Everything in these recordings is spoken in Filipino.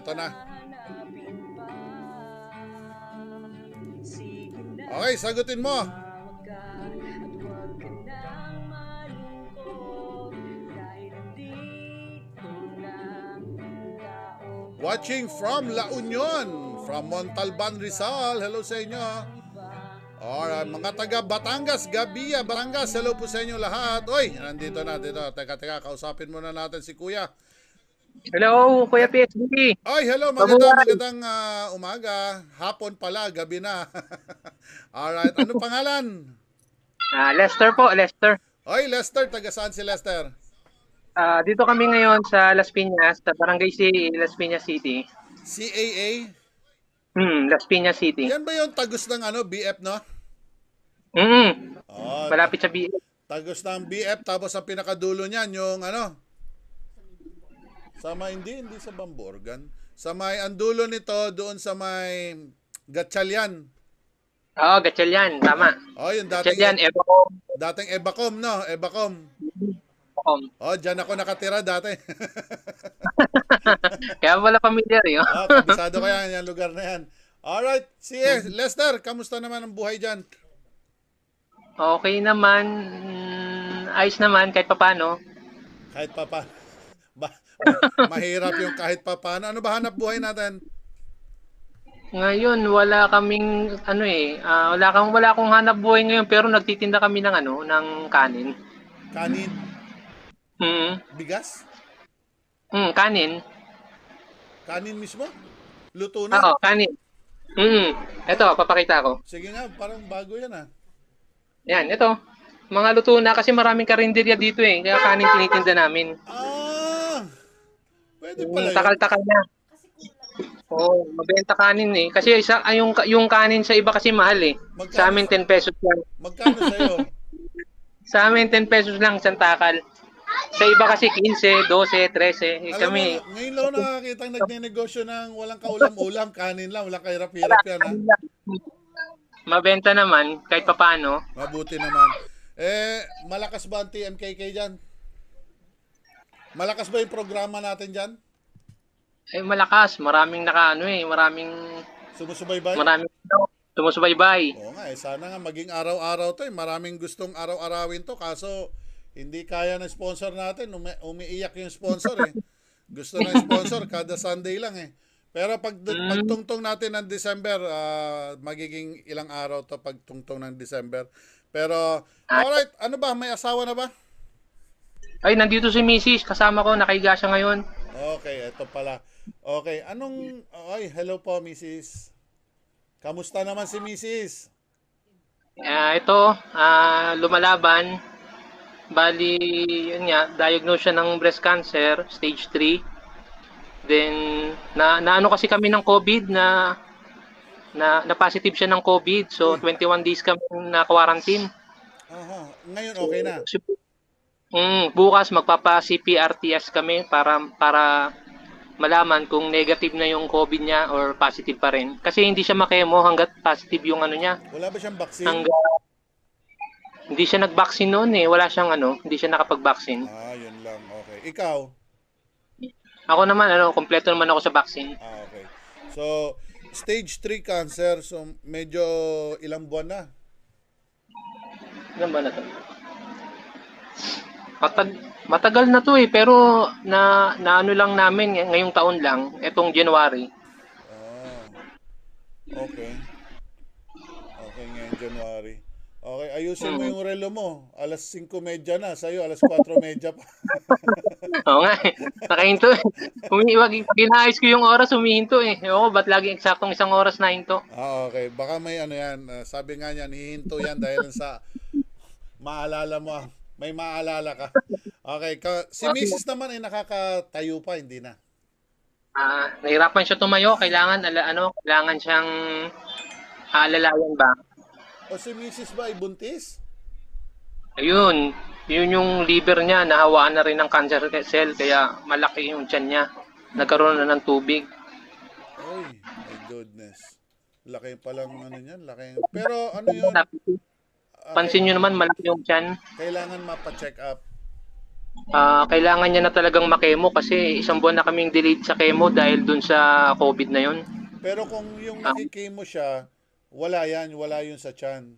eto na. Okay, sagutin mo. Watching from La Union, from Montalban, Rizal. Hello sa inyo. Alright, mga taga Batangas, Gabia, Batangas. Hello po sa inyo lahat. Oy, nandito na, dito. Teka, kausapin muna natin si Kuya. Hello, Kuya PSB. Ay, hello, magandang umaga. Hapon pala, gabi na. Alright, ano pangalan? Lester po, Lester. Oy, Lester, taga saan si Lester? Dito kami ngayon sa Las Piñas, sa Barangay C, Las Piñas City. CAA? Las Piñas City. Yan ba yung tagos ng BF, no? Oh, Malapit sa BF. tagos ng BF, tapos ang pinakadulo niyan, yung sa may, hindi sa Bamborgan. Sa may, ang dulo nito, doon sa may Gatchalian. Oo, Gatchalian, tama. Oh, yung Gatchalian, Evacom. dating Evacom, no? Evacom. Oh, dyan ako nakatira dati. Kaya wala familiar yun. Kabisado ko yan, yung lugar na yan. Alright, sige, Lester, kamusta naman ang buhay dyan? Okay naman, ayos naman kahit papano. Kahit pa mahirap yung kahit pa paano. Ano ba hanap buhay natin? Ngayon, wala kaming, wala akong hanap buhay ngayon, pero nagtitinda kami ng ng kanin. Kanin? Bigas? Kanin. Kanin mismo? Luto na? Oo, kanin. Ito, papakita ko. Sige nga, parang bago yan Yan, ito. Mga luto na kasi maraming karinderya dito eh. Kaya kanin tinitinda namin. Pwede pala yun. Takal-takal na. Oo, mabenta kanin eh. Kasi yung kanin sa iba kasi mahal eh. Magkano Sa amin 10 pesos lang. Magkano sa'yo? Sa amin 10 pesos lang isang takal. Sa iba kasi 15, 12, 13. Alam Kami, mo, ngayon lang nakakita nagne-negosyo ng walang kaulam-ulam, kanin lang, walang kahirap-hirap yan mabenta naman kahit papano. Mabuti naman. Malakas ba ang TMKK dyan? Malakas ba yung programa natin dyan? Malakas. Maraming maraming Sumusubaybay? sumusubaybay. Oo nga, sana nga maging araw-araw to Maraming gustong araw-arawin to, kaso hindi kaya ng sponsor natin. Umiiyak yung sponsor Gusto ng sponsor kada Sunday lang Pero pagtungtong natin ng December, magiging ilang araw to pagtungtong ng December. Pero, alright, ano ba? May asawa na ba? Ay, nandito si Mrs. Kasama ko, nakahiga siya ngayon. Okay, eto pala. Okay, hello po, Mrs. Kamusta naman si Mrs.? Ito, lumalaban. Bali, yun nga, diagnose siya ng breast cancer, stage 3. Then, naano kasi kami ng COVID na positive siya ng COVID. So, 21 days kami na quarantine. Aha, ngayon okay na? Bukas magpapa-CPR test kami para malaman kung negative na yung COVID niya or positive pa rin. Kasi hindi siya makemo hanggat positive yung niya. Wala ba siyang vaccine? Hindi siya nag-vaccine noon Wala siyang hindi siya nakapag-vaccine. Yun lang. Okay. Ikaw? Ako naman, kompleto naman ako sa vaccine. Okay. So, stage 3 cancer. So, medyo ilang buwan na? Ilan ba na to? Matagal na to pero na ano lang namin ngayong taon lang, etong January. Okay. Okay, ngayong January. Okay, ayusin mo yung relo mo. Alas 5:30 na, sa'yo alas 4:30 pa. Oo nga nakahinto pag inaayos ko yung oras, humihinto Oo, ba't lagi eksaktong isang oras na hinto? Okay. Baka may yan. Sabi nga niyan, hihinto yan dahil sa maalala mo. May maalala ka. Okay. Si Mrs. naman ay nakakatayo pa, hindi na. Nahirapan siya tumayo. Kailangan siyang aalalayan ba? O si Mrs. ba ay buntis? Ayun. Yun yung liver niya. Nahawaan na rin ng cancer cell. Kaya malaki yung tiyan niya. Nagkaroon na ng tubig. Oy, my goodness. Laki palang niyan. Laki. Pero yun? Pansin nyo naman, malaki yung tiyan. Kailangan mapa-check up. Kailangan niya na talagang makemo kasi isang buwan na kaming delayed sa chemo dahil dun sa COVID na yun. Pero kung yung Ah, nakikimo siya, wala yan, wala yun sa tiyan.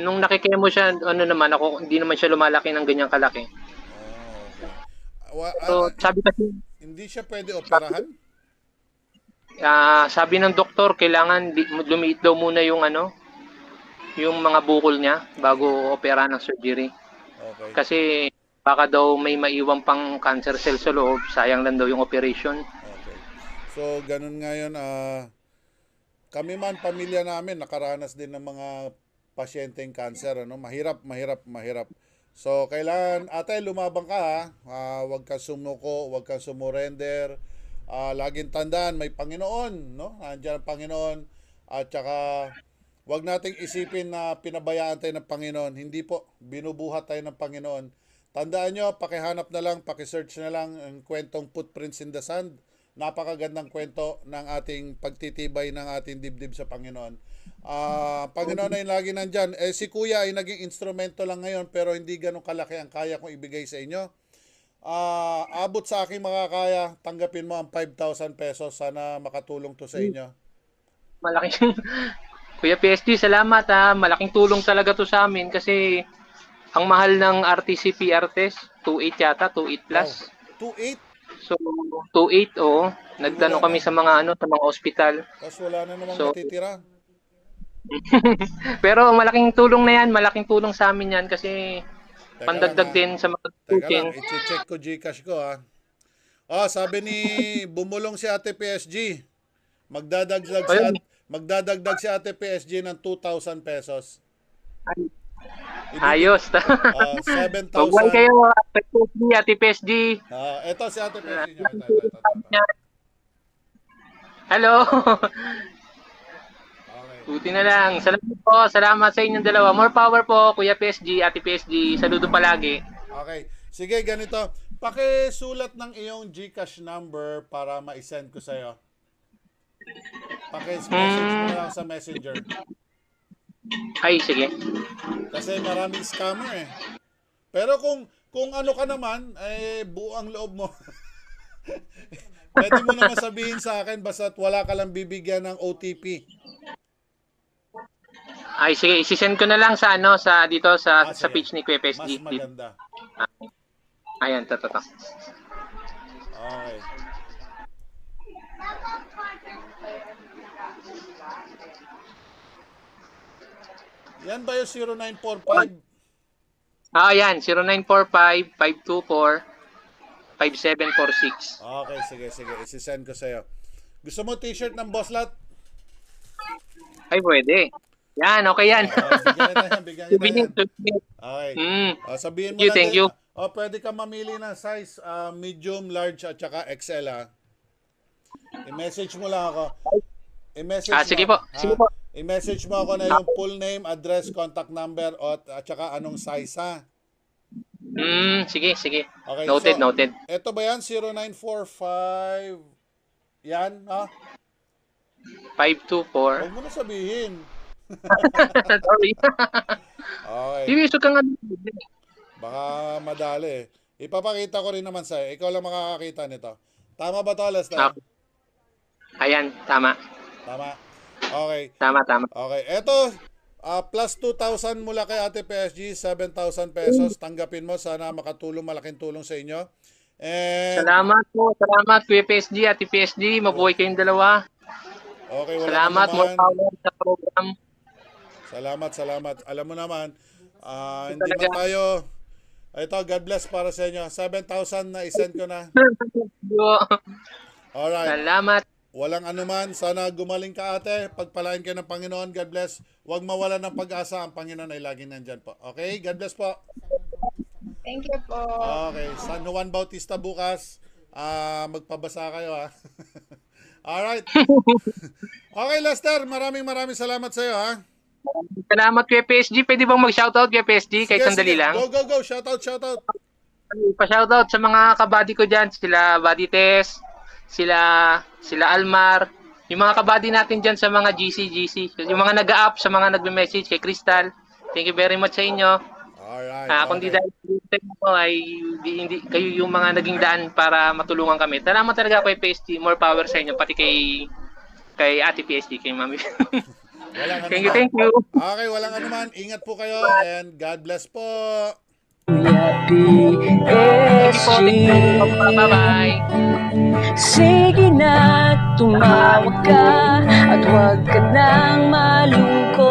Nung nakikemo siya, ano naman ako, hindi naman siya lumalaki ng ganyang kalaki. Oh, okay. So, sabi kasi, Hindi siya pwede sabi, operahan? sabi ng doktor, kailangan lumiit daw muna yung ano, yung mga bukol niya bago opera ng surgery. Okay. Kasi baka daw may maiwan pang cancer cell sa loob, sayang lang daw yung operation. Okay. So, ganun ngayon, kami man, pamilya namin, nakaranas din ng mga pasyenteng cancer, ano? Mahirap, mahirap, mahirap. So, kailangan, ate, lumabang ka, ha? Huwag kang sumuko, huwag kang sumurrender. Laging tandaan, may Panginoon, no? Nandiyan ang Panginoon. At saka, huwag nating isipin na pinabayaan tayo ng Panginoon. Hindi po, binubuhat tayo ng Panginoon. Tandaan nyo, pakihanap na lang, pakisearch na lang ang kwentong Footprints in the Sand. Napakagandang kwento ng ating pagtitibay ng ating dibdib sa Panginoon. Panginoon ay lagi nandyan. Si Kuya ay naging instrumento lang ngayon pero hindi ganun kalaki ang kaya kong ibigay sa inyo. Abot sa aking makakaya, tanggapin mo ang 5,000 pesos. Sana makatulong to sa inyo. Malaking Kuya PSG, salamat ha. Malaking tulong talaga to sa amin kasi ang mahal ng RTC-PR test, 2.8 yata, 2.8 plus. Wow. 2,800? So, 2.8 oo. Di wala Nagtanong na. kami sa mga ano, sa mga ospital. Tapos wala na namang So, matitira. pero malaking tulong na yan, malaking tulong sa amin yan kasi Teka lang pandagdag ha. din sa mga Teka lang, tutusin. i-check ko Gcash ko ha. Sabi ni bumulong si Ate PSG. Magdadagdag si Ayun, magdadagdag si Ate PSG ng 2,000 pesos. Ibibig ayos. Mabuhay 7,000. kayo, Ate PSG, Ate PSG. Ito si Ate PSG niya. Ito. Hello. Okay. Buti na lang. Salamat po. Salamat sa inyong dalawa. More power po, Kuya PSG, Ate PSG. Saludo palagi. Okay. Sige, ganito. Pakisulat ng iyong GCash number para ma-send ko sa'yo. Paki-message mo na lang sa Messenger. Ay, sige. Kasi maraming scammer eh. Pero kung ano ka naman, buo ang loob mo. Pwede mo naman sabihin sa akin basta't wala ka lang bibigyan ng OTP. Ay, sige. Isisend ko na lang sa ano, sa dito sa Sige. page ni Kuya Mas PSG. maganda. Ayan, to. Okay. Yan ba yung 0945? Ayan. 0945-524-5746. Okay, sige. Isisend ko sa'yo. Gusto mo t-shirt ng Bosslat? Ay, pwede. Yan, okay yan. Bigyan kita yan. Okay. Sabihin mo lang Thank din. you. Pwede ka mamili ng size medium, large at saka XL ha. I-message mo lang ako. Sige po. Sige po. I-message mo ako na yung full name, address, contact number at saka anong size ha. Sige. Okay, Noted. Ito ba yan? 0945 yan ha? 524. Huwag mo na sabihin. Sorry. Okay. Sinisog ka nga. Baka madali. Ipapakita ko rin naman sa'yo. Ikaw lang makakakita nito. Tama ba to, Lester? Ayan, tama. Tama. Okay. Tama. Okay. Eto, plus 2,000 mula kay Ate PSG, 7,000 pesos. Tanggapin mo. Sana makatulong, malaking tulong sa inyo. And, Salamat po. Salamat, Kuya PSG, Ate PSG. Mabuhay kayong dalawa. okay, wala Salamat, naman. more power sa program. Salamat. Alam mo naman, hindi man tayo. Ito, God bless para sa inyo. 7,000 na isend ko na. Alright. Salamat. Walang anuman. Sana gumaling ka, ate. Pagpalain kayo ng Panginoon. God bless. Huwag mawala ng pag-asa. Ang Panginoon ay laging nandyan po. Okay? God bless po. Thank you po. Okay. San Juan Bautista bukas. Magpabasa kayo, ha? Alright. Okay, Lester. Maraming salamat sa iyo, ha? Salamat, Kuya PSG. Pwede bang mag-shoutout, Kuya PSG? Kahit sandali lang. Go. Shoutout. Pa-shoutout sa mga kabady ko dyan. Sila Buddy Tess, sila Almar, yung mga kabady natin dyan sa mga GC, yung mga nag-up, sa mga nagme-message kay Crystal. Thank you very much sa inyo. Alright. Kundi Okay. dahil sa inyo po ay hindi kayo yung mga naging daan para matulungan kami. Salamat talaga kay PSG, more power sa inyo pati kay Ate PSG, kay Mami. Walang Thank you, anuman. thank you. Okay, walang anuman. Ingat po kayo and God bless po. PSG. Bye-bye. Sige na, tumawag ka at huwag ka nang malungkot.